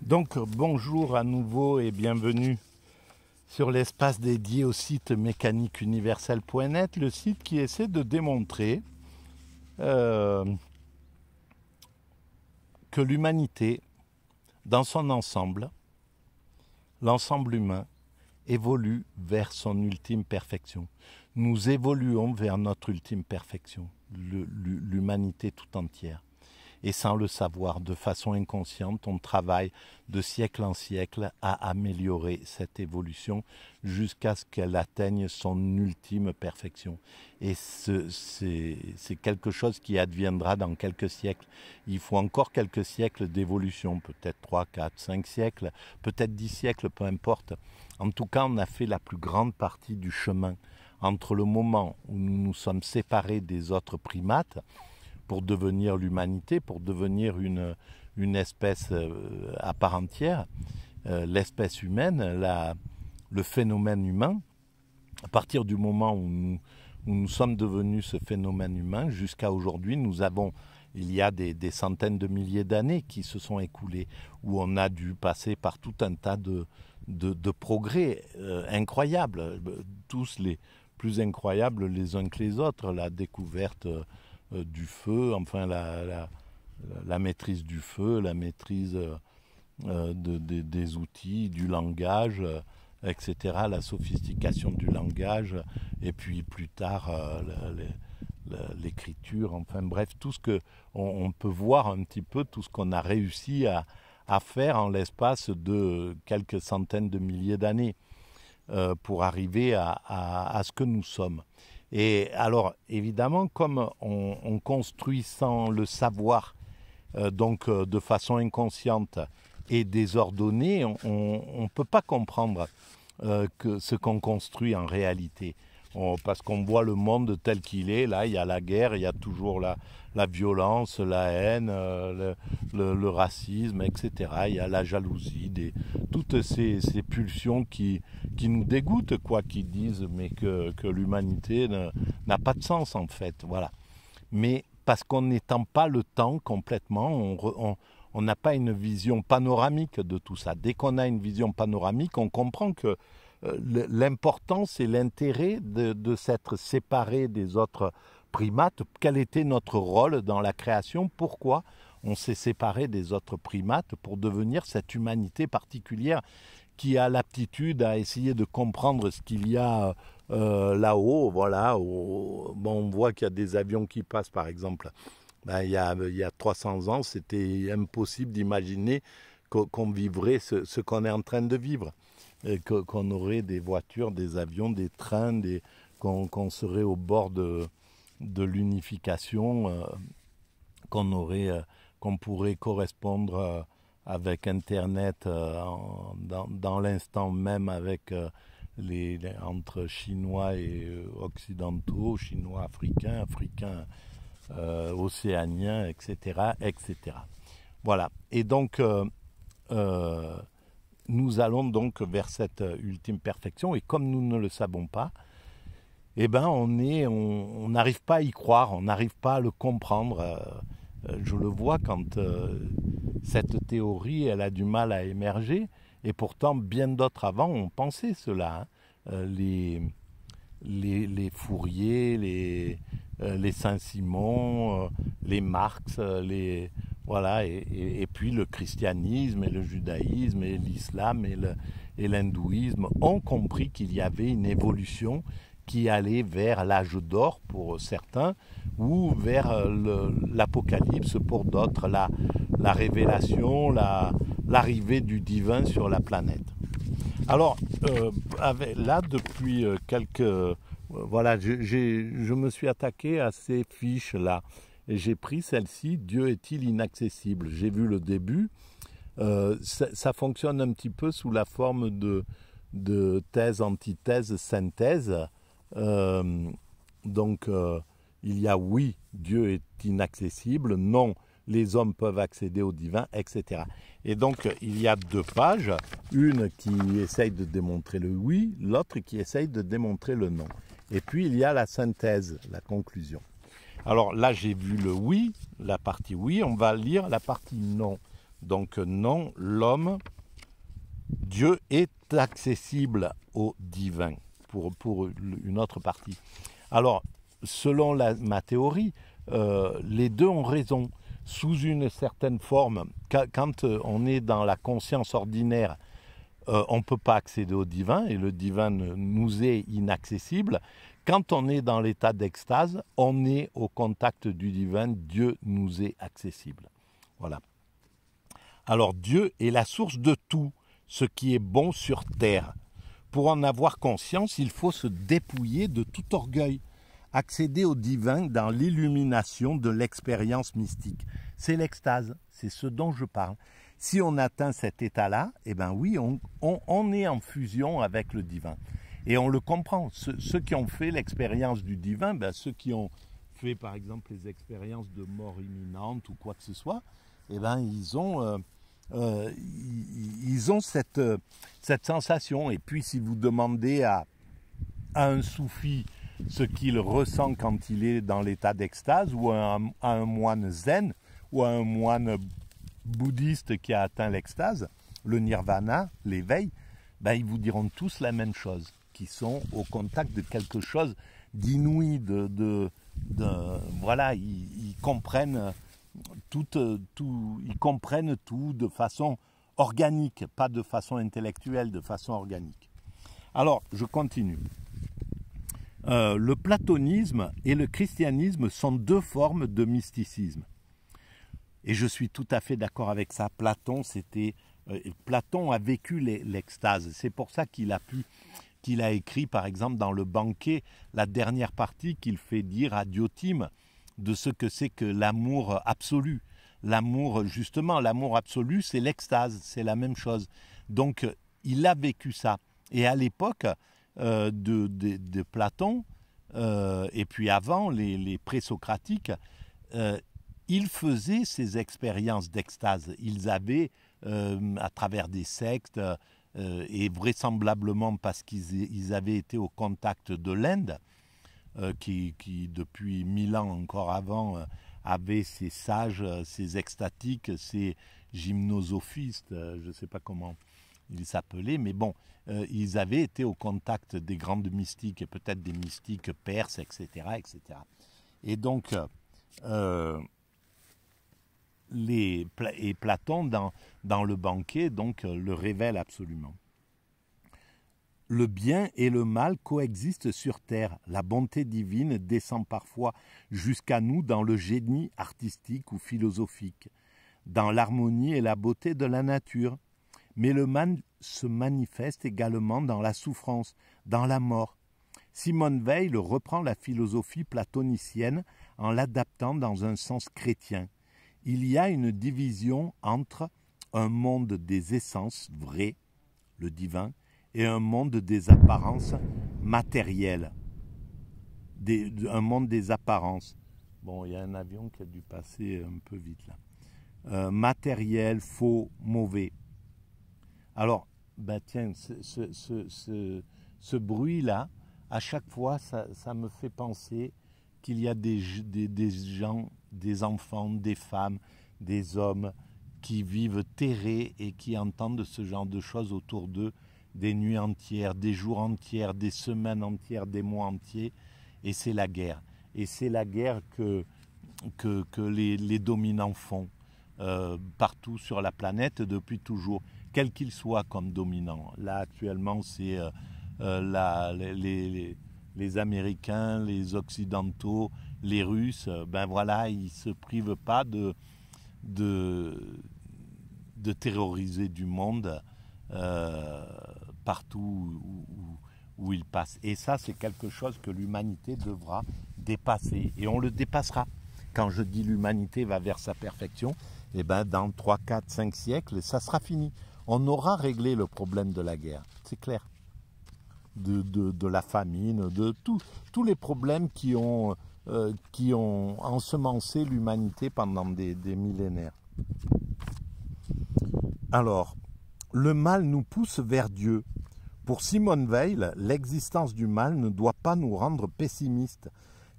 Donc bonjour à nouveau et bienvenue sur l'espace dédié au site mécaniqueuniverselle.net, le site qui essaie de démontrer que l'humanité, dans son ensemble, l'ensemble humain, évolue vers son ultime perfection. Nous évoluons vers notre ultime perfection, l'humanité tout entière. Et sans le savoir, de façon inconsciente, on travaille de siècle en siècle à améliorer cette évolution jusqu'à ce qu'elle atteigne son ultime perfection. Et c'est quelque chose qui adviendra dans quelques siècles. Il faut encore quelques siècles d'évolution, peut-être 3, 4, 5 siècles, peut-être 10 siècles, peu importe. En tout cas, on a fait la plus grande partie du chemin entre le moment où nous nous sommes séparés des autres primates, pour devenir l'humanité, pour devenir une espèce à part entière, l'espèce humaine, le phénomène humain. À partir du moment où nous sommes devenus ce phénomène humain, jusqu'à aujourd'hui, il y a des centaines de milliers d'années qui se sont écoulées, où on a dû passer par tout un tas de progrès incroyables, tous les plus incroyables les uns que les autres, la découverte du feu, enfin la maîtrise du feu, la maîtrise des outils, du langage, etc., la sophistication du langage, et puis plus tard l'écriture, enfin bref, tout ce qu'on peut voir un petit peu, tout ce qu'on a réussi à faire en l'espace de quelques centaines de milliers d'années pour arriver à ce que nous sommes. Et alors, évidemment, comme on construit sans le savoir, donc de façon inconsciente et désordonnée, on ne peut pas comprendre ce qu'on construit en réalité. Parce qu'on voit le monde tel qu'il est, là, il y a la guerre, il y a toujours la violence, la haine, le racisme, etc. Il y a la jalousie, toutes ces pulsions qui nous dégoûtent, quoi, qui disent mais que l'humanité n'a pas de sens, en fait. Voilà. Mais parce qu'on n'étend pas le temps complètement, on n'a pas une vision panoramique de tout ça. Dès qu'on a une vision panoramique, on comprend que l'importance et l'intérêt de s'être séparé des autres primates, quel était notre rôle dans la création, pourquoi on s'est séparé des autres primates pour devenir cette humanité particulière qui a l'aptitude à essayer de comprendre ce qu'il y a là-haut. Voilà, on voit qu'il y a des avions qui passent, par exemple. Il y a 300 ans, c'était impossible d'imaginer qu'on vivrait ce qu'on est en train de vivre. Qu'on aurait des voitures, des avions, des trains, qu'on serait au bord de l'unification, qu'on pourrait correspondre avec Internet dans l'instant même avec entre Chinois et Occidentaux, Chinois africains, Africains océaniens, etc., etc. Voilà. Et donc nous allons donc vers cette ultime perfection, et comme nous ne le savons pas, eh ben on n'arrive pas à y croire, on n'arrive pas à le comprendre. Je le vois quand cette théorie, elle a du mal à émerger, et pourtant bien d'autres avant ont pensé cela. Les Fourier, les Saint-Simon, les Marx, voilà, et puis le christianisme et le judaïsme et l'islam et l'hindouisme ont compris qu'il y avait une évolution qui allait vers l'âge d'or pour certains ou vers l'apocalypse pour d'autres, la révélation, l'arrivée du divin sur la planète. Alors, là, depuis quelques... voilà, je me suis attaqué à ces fiches-là. Et j'ai pris celle-ci, Dieu est-il inaccessible? J'ai vu le début. Ça fonctionne un petit peu sous la forme de thèse, antithèse, synthèse. Donc, il y a oui, Dieu est inaccessible. Non, les hommes peuvent accéder au divin, etc. Et donc, il y a deux pages. Une qui essaye de démontrer le oui, l'autre qui essaye de démontrer le non. Et puis, il y a la synthèse, la conclusion. Alors là, j'ai vu le oui, la partie oui, on va lire la partie non. Donc non, l'homme, Dieu est accessible au divin, pour une autre partie. Alors, selon ma théorie, les deux ont raison. Sous une certaine forme, quand on est dans la conscience ordinaire, on ne peut pas accéder au divin, et le divin nous est inaccessible. Quand on est dans l'état d'extase, on est au contact du divin, Dieu nous est accessible. Voilà. Alors Dieu est la source de tout ce qui est bon sur terre. Pour en avoir conscience, il faut se dépouiller de tout orgueil, accéder au divin dans l'illumination de l'expérience mystique. C'est l'extase, c'est ce dont je parle. Si on atteint cet état-là, eh bien oui, on est en fusion avec le divin. Et on le comprend. Ceux qui ont fait l'expérience du divin, ben ceux qui ont fait par exemple les expériences de mort imminente ou quoi que ce soit, eh ben ils ont cette sensation. Et puis si vous demandez à un soufi ce qu'il ressent quand il est dans l'état d'extase, ou à un moine zen, ou à un moine bouddhiste qui a atteint l'extase, le nirvana, l'éveil, ben ils vous diront tous la même chose, qui sont au contact de quelque chose d'inouï, voilà, ils comprennent ils comprennent tout de façon organique, pas de façon intellectuelle, de façon organique. Alors, je continue. Le platonisme et le christianisme sont deux formes de mysticisme. Et je suis tout à fait d'accord avec ça. Platon a vécu l'extase. C'est pour ça qu'il a écrit, par exemple, dans le banquet, la dernière partie qu'il fait dire à Diotime de ce que c'est que l'amour absolu. L'amour, justement, l'amour absolu, c'est l'extase, c'est la même chose. Donc, il a vécu ça. Et à l'époque de Platon, et puis avant, les présocratiques, ils faisaient ces expériences d'extase. Ils avaient, à travers des sectes, et vraisemblablement parce qu'ils avaient été au contact de l'Inde, qui depuis 1000 ans encore avant avait ces sages, ces extatiques, ces gymnosophistes, je ne sais pas comment ils s'appelaient, mais bon, ils avaient été au contact des grandes mystiques, et peut-être des mystiques perses, etc. etc. Et donc, et Platon, dans le banquet, donc, le révèle absolument. Le bien et le mal coexistent sur terre. La bonté divine descend parfois jusqu'à nous dans le génie artistique ou philosophique, dans l'harmonie et la beauté de la nature. Mais le mal se manifeste également dans la souffrance, dans la mort. Simone Weil reprend la philosophie platonicienne en l'adaptant dans un sens chrétien. Il y a une division entre un monde des essences vraies, le divin, et un monde des apparences matérielles. Un monde des apparences. Bon, il y a un avion qui a dû passer un peu vite là. Matériel, faux, mauvais. Alors, ben tiens, ce bruit-là, à chaque fois, ça me fait penser qu'il y a des gens, des enfants, des femmes, des hommes qui vivent terrés et qui entendent ce genre de choses autour d'eux, des nuits entières, des jours entiers, des semaines entières, des mois entiers, et c'est la guerre. Et c'est la guerre que les dominants font partout sur la planète depuis toujours, quel qu'il soit comme dominant. Là, actuellement, c'est les Américains, les Occidentaux, les Russes, ben voilà, ils ne se privent pas de terroriser du monde partout où ils passent. Et ça, c'est quelque chose que l'humanité devra dépasser. Et on le dépassera. Quand je dis l'humanité va vers sa perfection, eh ben dans 3, 4, 5 siècles, ça sera fini. On aura réglé le problème de la guerre, c'est clair. De la famine, de tous les problèmes qui ont ensemencé l'humanité pendant des millénaires. Alors, le mal nous pousse vers Dieu. Pour Simone Weil, l'existence du mal ne doit pas nous rendre pessimistes,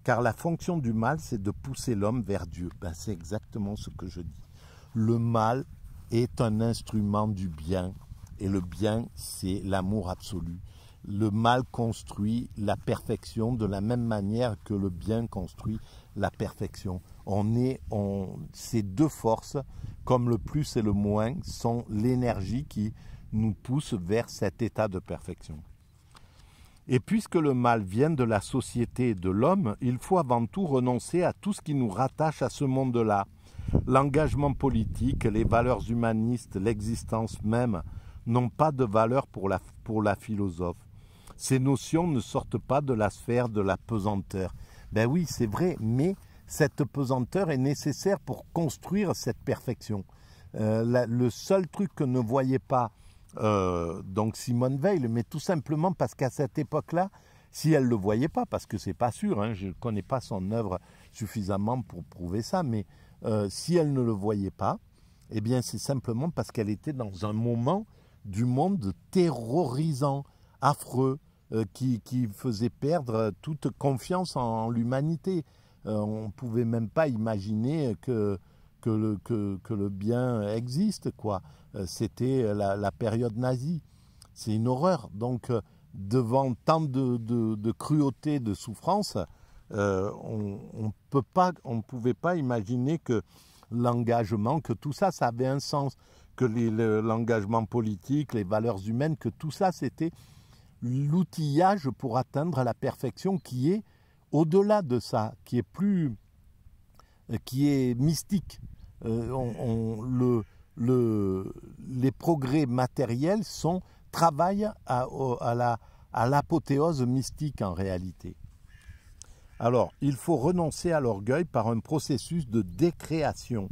car la fonction du mal, c'est de pousser l'homme vers Dieu. Ben, c'est exactement ce que je dis. Le mal est un instrument du bien. Et le bien, c'est l'amour absolu. Le mal construit la perfection de la même manière que le bien construit la perfection. Ces deux forces, comme le plus et le moins, sont l'énergie qui nous pousse vers cet état de perfection. Et puisque le mal vient de la société et de l'homme, il faut avant tout renoncer à tout ce qui nous rattache à ce monde-là. L'engagement politique, les valeurs humanistes, l'existence même n'ont pas de valeur pour la philosophe. Ces notions ne sortent pas de la sphère de la pesanteur. Ben oui, c'est vrai, mais cette pesanteur est nécessaire pour construire cette perfection. Le seul truc que ne voyait pas donc Simone Veil, mais tout simplement parce qu'à cette époque-là, si elle ne le voyait pas, parce que c'est pas sûr, hein, je ne connais pas son œuvre suffisamment pour prouver ça, mais si elle ne le voyait pas, eh bien c'est simplement parce qu'elle était dans un moment du monde terrorisant, affreux, qui faisait perdre toute confiance en l'humanité. On ne pouvait même pas imaginer que le bien existe, quoi. C'était la période nazie. C'est une horreur. Donc, devant tant de cruauté, de souffrance, on ne pouvait pas imaginer que l'engagement, que tout ça, ça avait un sens, que l'engagement politique, les valeurs humaines, que tout ça, c'était l'outillage pour atteindre la perfection qui est au-delà de ça, qui est mystique. Les progrès matériels travaillent à l'apothéose mystique en réalité. Alors, il faut renoncer à l'orgueil par un processus de décréation.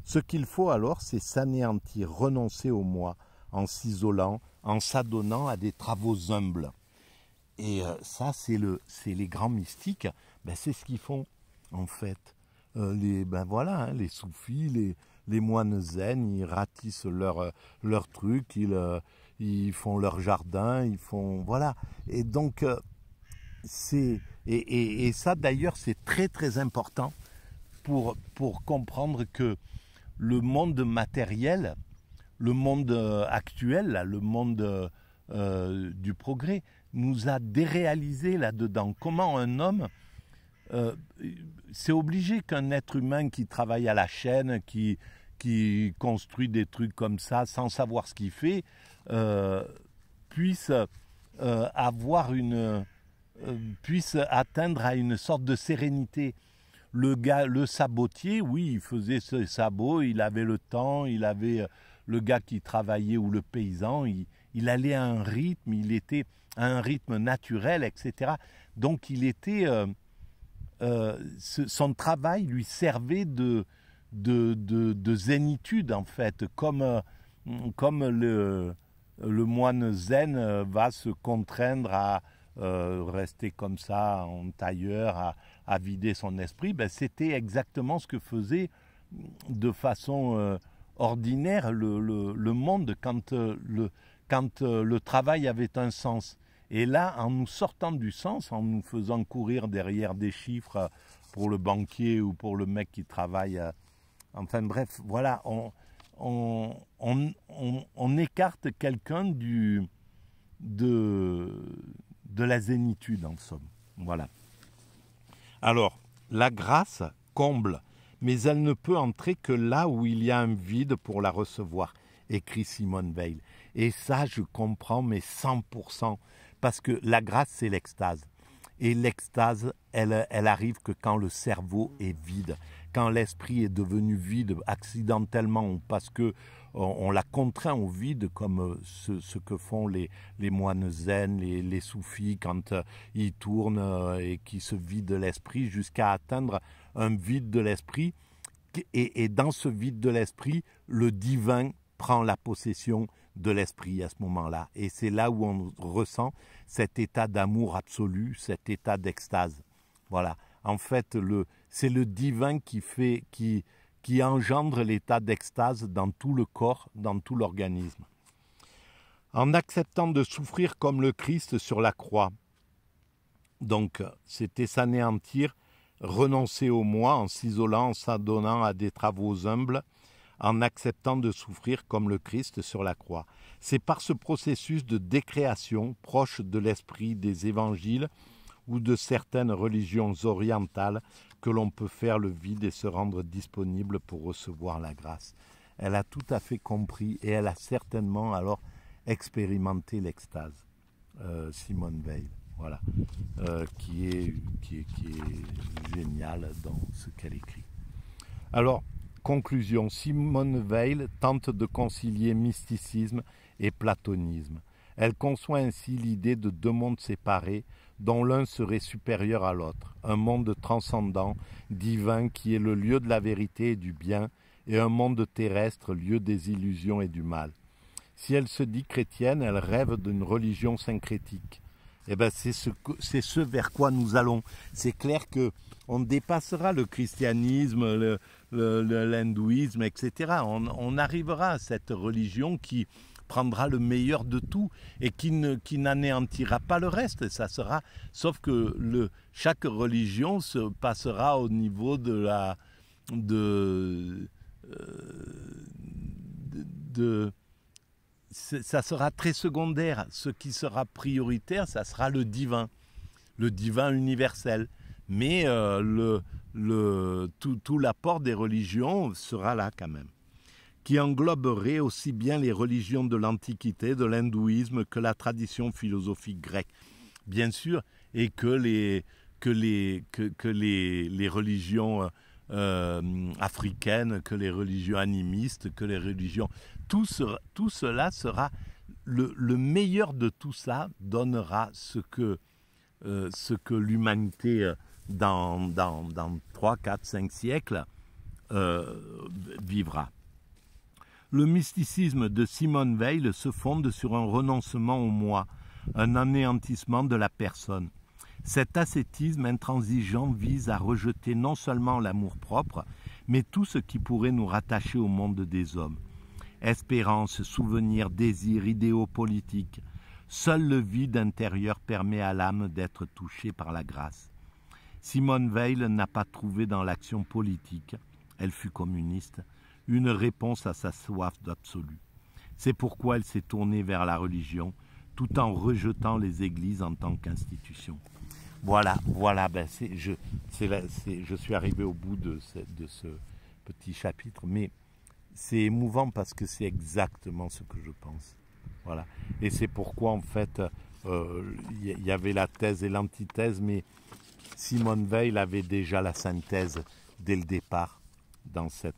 Ce qu'il faut alors, c'est s'anéantir, renoncer au moi, en s'isolant, en s'adonnant à des travaux humbles. Et ça, c'est les grands mystiques, ben, c'est ce qu'ils font en fait. Les soufis, les moines zen, ils ratissent leur truc, ils font leur jardin, ils font voilà. Et donc et ça d'ailleurs c'est très très important pour comprendre que le monde matériel, le monde actuel, là, le monde du progrès, nous a déréalisé là-dedans. Comment un homme, c'est obligé qu'un être humain qui travaille à la chaîne, qui construit des trucs comme ça sans savoir ce qu'il fait, puisse puisse atteindre à une sorte de sérénité. Le sabotier, oui, il faisait ses sabots, il avait le temps, il avait le gars qui travaillait ou le paysan, il allait à un rythme, il était à un rythme naturel, etc. Donc il était, son travail lui servait de zénitude en fait, comme le moine zen va se contraindre à rester comme ça en tailleur, à vider son esprit, ben, c'était exactement ce que faisait de façon ordinaire le monde quand le travail avait un sens. Et là, en nous sortant du sens, en nous faisant courir derrière des chiffres pour le banquier ou pour le mec qui travaille, enfin bref, voilà, on écarte quelqu'un de la zénitude en somme. Voilà. Alors, la grâce comble, mais elle ne peut entrer que là où il y a un vide pour la recevoir, écrit Simone Veil. Et ça, je comprends, mais 100%, parce que la grâce, c'est l'extase. Et l'extase, elle arrive que quand le cerveau est vide, quand l'esprit est devenu vide accidentellement ou parce que on l'a contraint au vide, comme ce que font les moines zen, les soufis, quand ils tournent et qui se vident l'esprit jusqu'à atteindre un vide de l'esprit. Et dans ce vide de l'esprit, le divin prend la possession de l'esprit à ce moment-là. Et c'est là où on ressent cet état d'amour absolu, cet état d'extase. Voilà. En fait, c'est le divin qui engendre l'état d'extase dans tout le corps, dans tout l'organisme. En acceptant de souffrir comme le Christ sur la croix, donc c'était s'anéantir, renoncer au moi en s'isolant, en s'adonnant à des travaux humbles, en acceptant de souffrir comme le Christ sur la croix. C'est par ce processus de décréation, proche de l'esprit des évangiles ou de certaines religions orientales, que l'on peut faire le vide et se rendre disponible pour recevoir la grâce. Elle a tout à fait compris et elle a certainement alors expérimenté l'extase. Simone Weil, voilà, qui est géniale dans ce qu'elle écrit. Alors, conclusion, Simone Weil tente de concilier mysticisme et platonisme. Elle conçoit ainsi l'idée de deux mondes séparés dont l'un serait supérieur à l'autre, un monde transcendant, divin qui est le lieu de la vérité et du bien, et un monde terrestre, lieu des illusions et du mal. Si elle se dit chrétienne, elle rêve d'une religion syncrétique. Eh ben c'est ce vers quoi nous allons. C'est clair que on dépassera le christianisme, l'hindouisme, etc. On arrivera à cette religion qui prendra le meilleur de tout et qui n'anéantira pas le reste. Ça sera, sauf que chaque religion se passera au niveau ça sera très secondaire. Ce qui sera prioritaire, ça sera le divin universel. Mais tout l'apport des religions sera là quand même, qui engloberait aussi bien les religions de l'Antiquité, de l'hindouisme, que la tradition philosophique grecque, bien sûr, et que les religions africaines, que les religions animistes, que les religions... Tout cela sera... Le meilleur de tout ça donnera ce que l'humanité, dans 3, 4, 5 siècles, vivra. Le mysticisme de Simone Weil se fonde sur un renoncement au moi, un anéantissement de la personne. Cet ascétisme intransigeant vise à rejeter non seulement l'amour-propre, mais tout ce qui pourrait nous rattacher au monde des hommes. Espérance, souvenir, désir, idéaux politiques. Seul le vide intérieur permet à l'âme d'être touchée par la grâce. Simone Weil n'a pas trouvé dans l'action politique, elle fut communiste, une réponse à sa soif d'absolu. C'est pourquoi elle s'est tournée vers la religion, tout en rejetant les églises en tant qu'institution. Voilà, je suis arrivé au bout de ce petit chapitre, mais c'est émouvant parce que c'est exactement ce que je pense. Voilà. Et c'est pourquoi, en fait, y avait la thèse et l'antithèse, mais Simone Weil avait déjà la synthèse dès le départ dans sa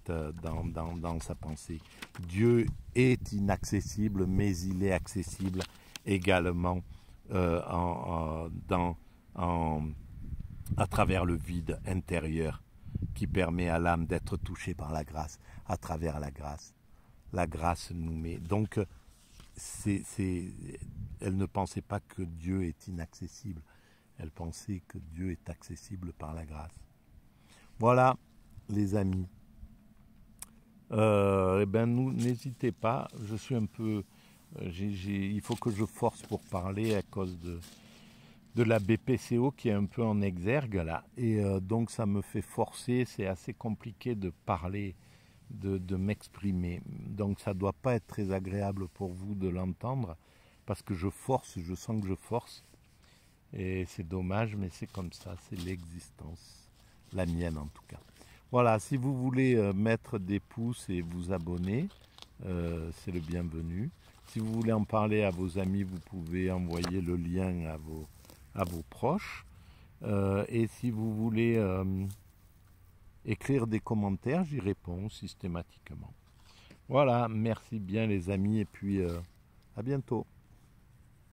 pensée. Dieu est inaccessible, mais il est accessible également à travers le vide intérieur qui permet à l'âme d'être touchée par la grâce, à travers la grâce. La grâce nous met... Donc, elle ne pensait pas que Dieu est inaccessible. Elle pensait que Dieu est accessible par la grâce. Voilà, les amis. N'hésitez pas. Je suis un peu... il faut que je force pour parler à cause de la BPCO qui est un peu en exergue là. Et donc ça me fait forcer. C'est assez compliqué de parler, de m'exprimer. Donc ça ne doit pas être très agréable pour vous de l'entendre parce que je force, je sens que je force. Et c'est dommage, mais c'est comme ça, c'est l'existence, la mienne en tout cas. Voilà, si vous voulez mettre des pouces et vous abonner, c'est le bienvenu. Si vous voulez en parler à vos amis, vous pouvez envoyer le lien à vos proches. Et si vous voulez écrire des commentaires, j'y réponds systématiquement. Voilà, merci bien les amis et puis à bientôt.